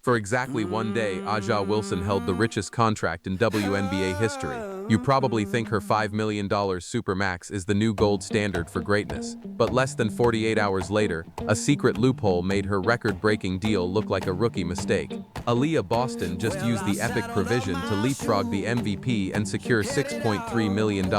For exactly one day, Aliyah Wilson held the richest contract in WNBA history. You probably think her $5 million Supermax is the new gold standard for greatness. But less than 48 hours later, a secret loophole made her record-breaking deal look like a rookie mistake. Aliyah Boston just used the epic provision to leapfrog the MVP and secure $6.3 million.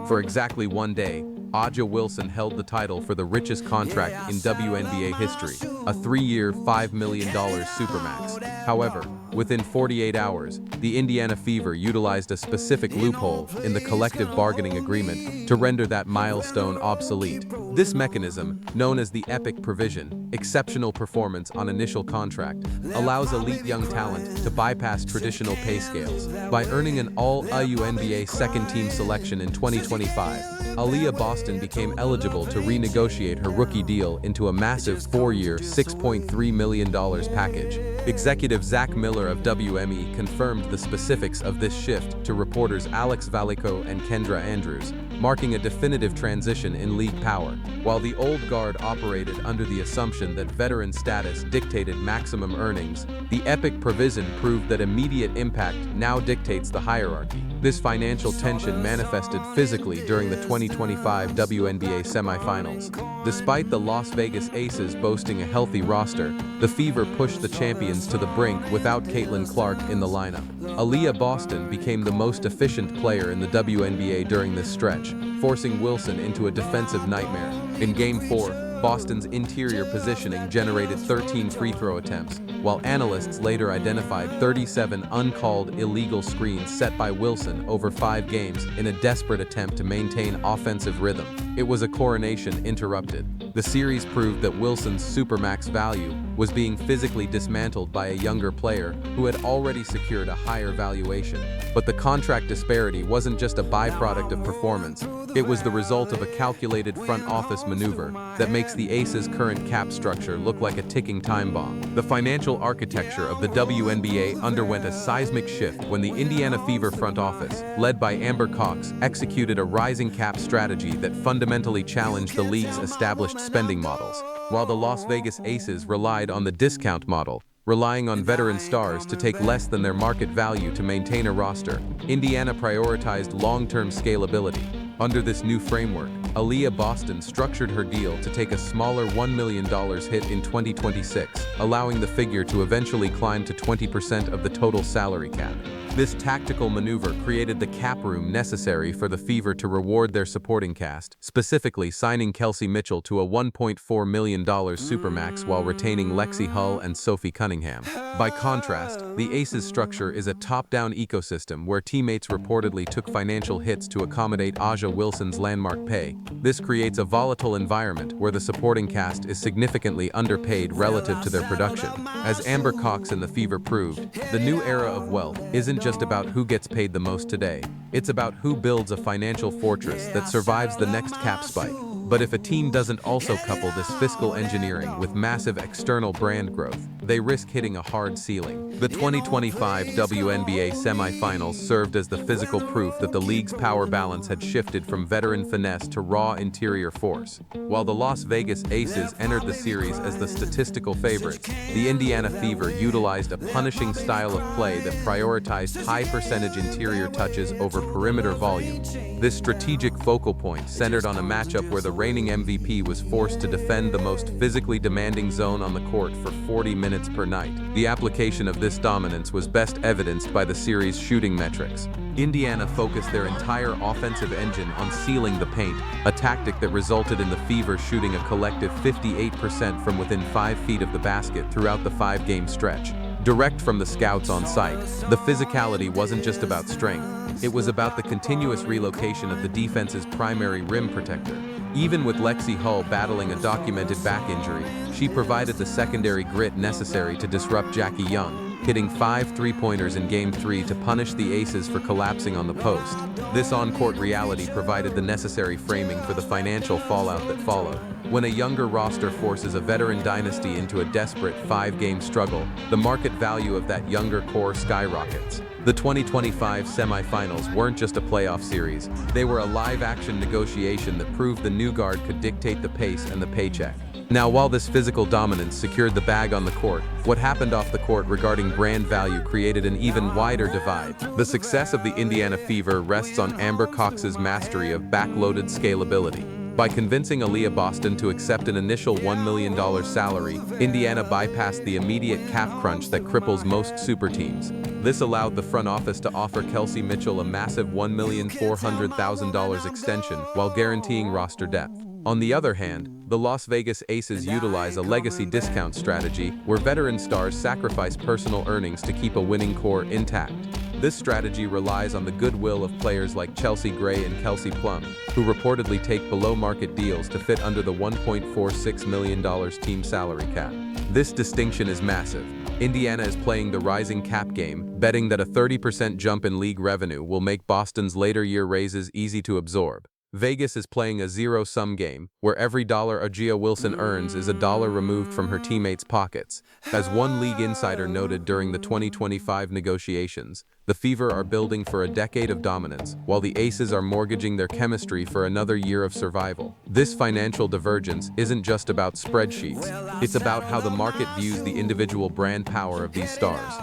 For exactly one day, Aliyah Wilson held the title for the richest contract in WNBA history, a 3-year, $5 million Supermax. However, within 48 hours, the Indiana Fever utilized a specific loophole in the collective bargaining agreement to render that milestone obsolete. This mechanism, known as the epic provision, exceptional performance on initial contract, allows elite young talent to bypass traditional pay scales. By earning an all-WNBA second-team selection in 2025, Aliyah Boston became eligible to renegotiate her rookie deal into a massive 4-year, $6.3 million package. Executive Zach Miller of WME confirmed the specifics of this shift to reporters Alex Valico and Kendra Andrews, marking a definitive transition in league power. While the old guard operated under the assumption that veteran status dictated maximum earnings, the epic provision proved that immediate impact now dictates the hierarchy. This financial tension manifested physically during the 2025 WNBA Semifinals. Despite the Las Vegas Aces boasting a healthy roster, the Fever pushed the champions to the brink without Caitlin Clark in the lineup. Aliyah Boston became the most efficient player in the WNBA during this stretch, forcing Wilson into a defensive nightmare. In Game 4, Boston's interior positioning generated 13 free throw attempts, while analysts later identified 37 uncalled illegal screens set by Wilson over 5 games in a desperate attempt to maintain offensive rhythm. It was a coronation interrupted. The series proved that Wilson's Supermax value was being physically dismantled by a younger player who had already secured a higher valuation. But the contract disparity wasn't just a byproduct of performance. It was the result of a calculated front office maneuver that makes the Aces' current cap structure look like a ticking time bomb. The financial architecture of the WNBA underwent a seismic shift when the Indiana Fever front office, led by Amber Cox, executed a rising cap strategy that fundamentally challenged the league's established spending models. While the Las Vegas Aces relied on the discount model, relying on veteran stars to take less than their market value to maintain a roster, Indiana prioritized long-term scalability. Under this new framework, Aliyah Boston structured her deal to take a smaller $1 million hit in 2026, allowing the figure to eventually climb to 20% of the total salary cap. This tactical maneuver created the cap room necessary for the Fever to reward their supporting cast, specifically signing Kelsey Mitchell to a $1.4 million Supermax while retaining Lexi Hull and Sophie Cunningham. By contrast, the Aces structure is a top-down ecosystem where teammates reportedly took financial hits to accommodate Aliyah Wilson's landmark pay. This creates a volatile environment where the supporting cast is significantly underpaid relative to their production. As Amber Cox and the Fever proved, the new era of wealth isn't just about who gets paid the most today. It's about who builds a financial fortress that survives the next cap spike. But if a team doesn't also couple this fiscal engineering with massive external brand growth, they risk hitting a hard ceiling. The 2025 WNBA semifinals served as the physical proof that the league's power balance had shifted from veteran finesse to raw interior force. While the Las Vegas Aces entered the series as the statistical favorites, the Indiana Fever utilized a punishing style of play that prioritized high-percentage interior touches over perimeter volume. This strategic focal point centered on a matchup where the reigning MVP was forced to defend the most physically demanding zone on the court for 40 minutes per night. The application of this dominance was best evidenced by the series' shooting metrics. Indiana focused their entire offensive engine on sealing the paint, a tactic that resulted in the Fever shooting a collective 58% from within 5 feet of the basket throughout the 5-game stretch. Direct from the scouts on site, the physicality wasn't just about strength. It was about the continuous relocation of the defense's primary rim protector. Even with Lexi Hull battling a documented back injury, she provided the secondary grit necessary to disrupt Jackie Young, hitting 5 three-pointers in Game 3 to punish the Aces for collapsing on the post. This on-court reality provided the necessary framing for the financial fallout that followed. When a younger roster forces a veteran dynasty into a desperate 5-game struggle, the market value of that younger core skyrockets. The 2025 semifinals weren't just a playoff series, they were a live-action negotiation that proved the new guard could dictate the pace and the paycheck. Now, while this physical dominance secured the bag on the court, what happened off the court regarding brand value created an even wider divide. The success of the Indiana Fever rests on Amber Cox's mastery of backloaded scalability. By convincing Aliyah Boston to accept an initial $1 million salary, Indiana bypassed the immediate cap crunch that cripples most super teams. This allowed the front office to offer Kelsey Mitchell a massive $1,400,000 extension while guaranteeing roster depth. On the other hand, the Las Vegas Aces utilize a legacy discount strategy where veteran stars sacrifice personal earnings to keep a winning core intact. This strategy relies on the goodwill of players like Chelsea Gray and Kelsey Plum, who reportedly take below-market deals to fit under the $1.46 million team salary cap. This distinction is massive. Indiana is playing the rising cap game, betting that a 30% jump in league revenue will make Boston's later year raises easy to absorb. Vegas is playing a zero-sum game, where every dollar Aliyah Wilson earns is a dollar removed from her teammates' pockets. As one league insider noted during the 2025 negotiations, the Fever are building for a decade of dominance, while the Aces are mortgaging their chemistry for another year of survival. This financial divergence isn't just about spreadsheets, it's about how the market views the individual brand power of these stars.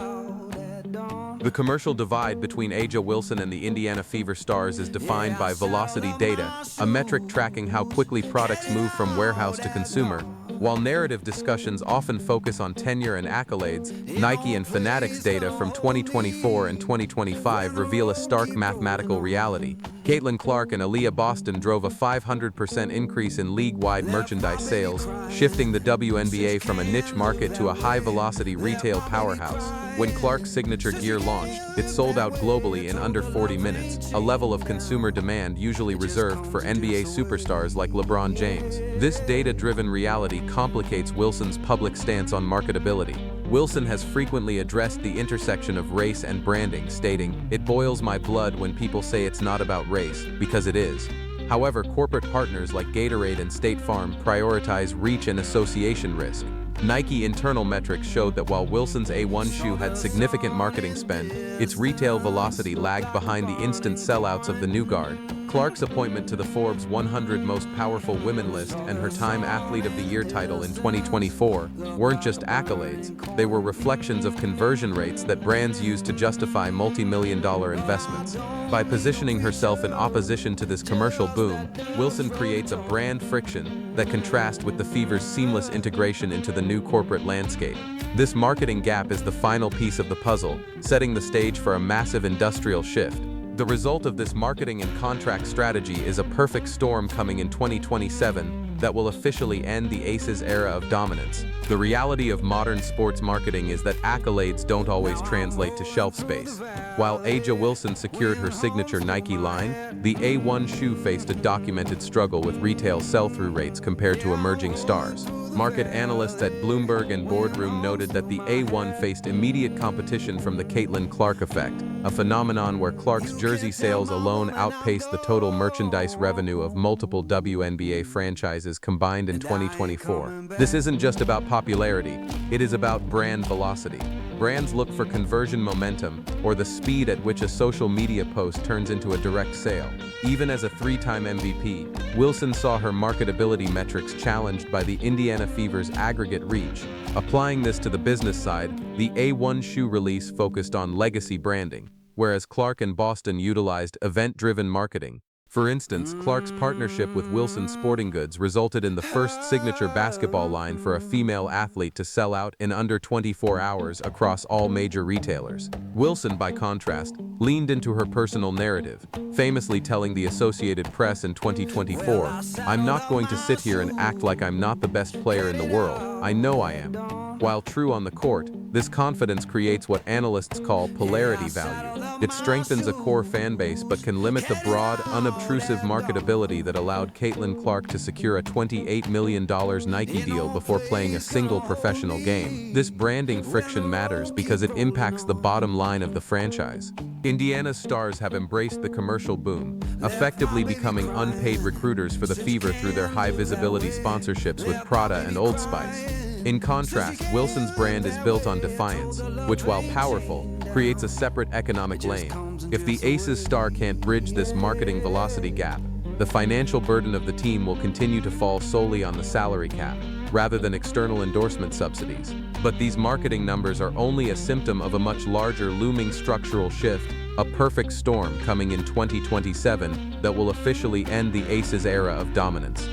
The commercial divide between Aliyah Wilson and the Indiana Fever stars is defined by velocity data, a metric tracking how quickly products move from warehouse to consumer. While narrative discussions often focus on tenure and accolades, Nike and Fanatics data from 2024 and 2025 reveal a stark mathematical reality. Caitlin Clark and Aliyah Boston drove a 500% increase in league-wide merchandise sales, shifting the WNBA from a niche market to a high-velocity retail powerhouse. When Clark's signature gear launched, it sold out globally in under 40 minutes, a level of consumer demand usually reserved for NBA superstars like LeBron James. This data-driven reality complicates Wilson's public stance on marketability. Wilson has frequently addressed the intersection of race and branding, stating, "It boils my blood when people say it's not about race, because it is." However, corporate partners like Gatorade and State Farm prioritize reach and association risk. Nike internal metrics showed that while Wilson's A1 shoe had significant marketing spend, its retail velocity lagged behind the instant sellouts of the New Guard. Clark's appointment to the Forbes 100 Most Powerful Women list and her Time Athlete of the Year title in 2024 weren't just accolades, they were reflections of conversion rates that brands use to justify multi-million-dollar investments. By positioning herself in opposition to this commercial boom, Wilson creates a brand friction that contrasts with the Fever's seamless integration into the new corporate landscape. This marketing gap is the final piece of the puzzle, setting the stage for a massive industrial shift. The result of this marketing and contract strategy is a perfect storm coming in 2027 that will officially end the Aces' era of dominance. The reality of modern sports marketing is that accolades don't always translate to shelf space. While Aliyah Wilson secured her signature Nike line, the A1 shoe faced a documented struggle with retail sell-through rates compared to emerging stars. Market analysts at Bloomberg and Boardroom noted that the A1 faced immediate competition from the Caitlin Clark effect, a phenomenon where Clark's jersey sales alone outpaced the total merchandise revenue of multiple WNBA franchises combined in 2024. This isn't just about popularity, it is about brand velocity. Brands look for conversion momentum, or the speed at which a social media post turns into a direct sale. Even as a three-time MVP, Wilson saw her marketability metrics challenged by the Indiana Fever's aggregate reach. Applying this to the business side, the A1 shoe release focused on legacy branding, whereas Clark and Boston utilized event-driven marketing. For instance, Clark's partnership with Wilson Sporting Goods resulted in the first signature basketball line for a female athlete to sell out in under 24 hours across all major retailers. Wilson, by contrast, leaned into her personal narrative, famously telling the Associated Press in 2024, "I'm not going to sit here and act like I'm not the best player in the world. I know I am." While true on the court, this confidence creates what analysts call polarity value. It strengthens a core fan base but can limit the broad, unobtrusive marketability that allowed Caitlin Clark to secure a $28 million Nike deal before playing a single professional game. This branding friction matters because it impacts the bottom line of the franchise. Indiana's stars have embraced the commercial boom, effectively becoming unpaid recruiters for the Fever through their high-visibility sponsorships with Prada and Old Spice. In contrast, Wilson's brand is built on defiance, which, while powerful, creates a separate economic lane. If the Aces star can't bridge this marketing velocity gap, the financial burden of the team will continue to fall solely on the salary cap. rather than external endorsement subsidies. But these marketing numbers are only a symptom of a much larger looming structural shift, a perfect storm coming in 2027 that will officially end the Aces era of dominance.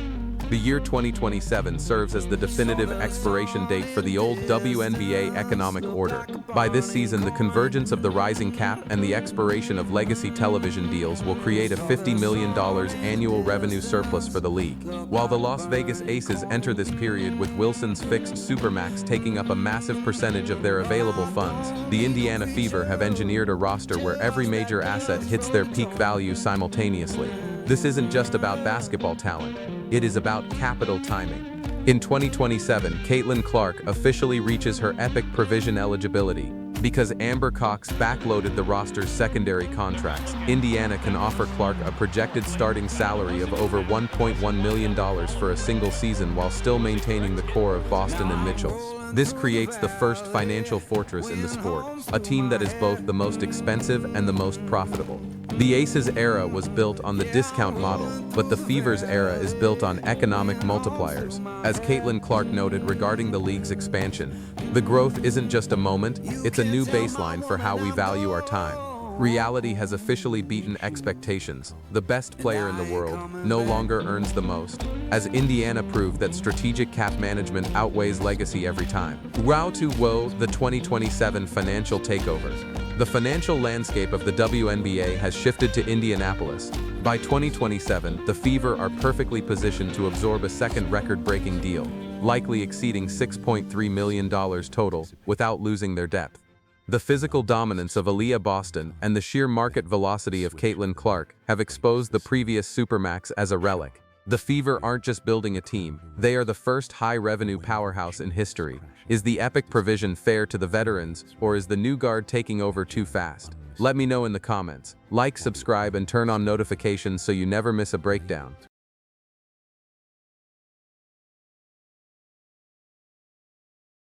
The year 2027 serves as the definitive expiration date for the old WNBA economic order. By this season, the convergence of the rising cap and the expiration of legacy television deals will create a $50 million annual revenue surplus for the league. While the Las Vegas Aces enter this period with Wilson's fixed Supermax taking up a massive percentage of their available funds, the Indiana Fever have engineered a roster where every major asset hits their peak value simultaneously. This isn't just about basketball talent. It is about capital timing. In 2027, Caitlin Clark officially reaches her epic provision eligibility. Because Amber Cox backloaded the roster's secondary contracts, Indiana can offer Clark a projected starting salary of over $1.1 million for a single season while still maintaining the core of Boston and Mitchell. This creates the first financial fortress in the sport, a team that is both the most expensive and the most profitable. The Aces era was built on the discount model, but the Fever's era is built on economic multipliers. As Caitlin Clark noted regarding the league's expansion, the growth isn't just a moment, it's a new baseline for how we value our time. Reality has officially beaten expectations. The best player in the world no longer earns the most, as Indiana proved that strategic cap management outweighs legacy every time. Wow to woe, the 2027 financial takeover. The financial landscape of the WNBA has shifted to Indianapolis. By 2027, the Fever are perfectly positioned to absorb a second record-breaking deal, likely exceeding $6.3 million total, without losing their depth. The physical dominance of Aliyah Boston and the sheer market velocity of Caitlin Clark have exposed the previous Supermax as a relic. The Fever aren't just building a team, they are the first high-revenue powerhouse in history. Is the epic provision fair to the veterans, or is the new guard taking over too fast? Let me know in the comments. Like, subscribe, and turn on notifications so you never miss a breakdown.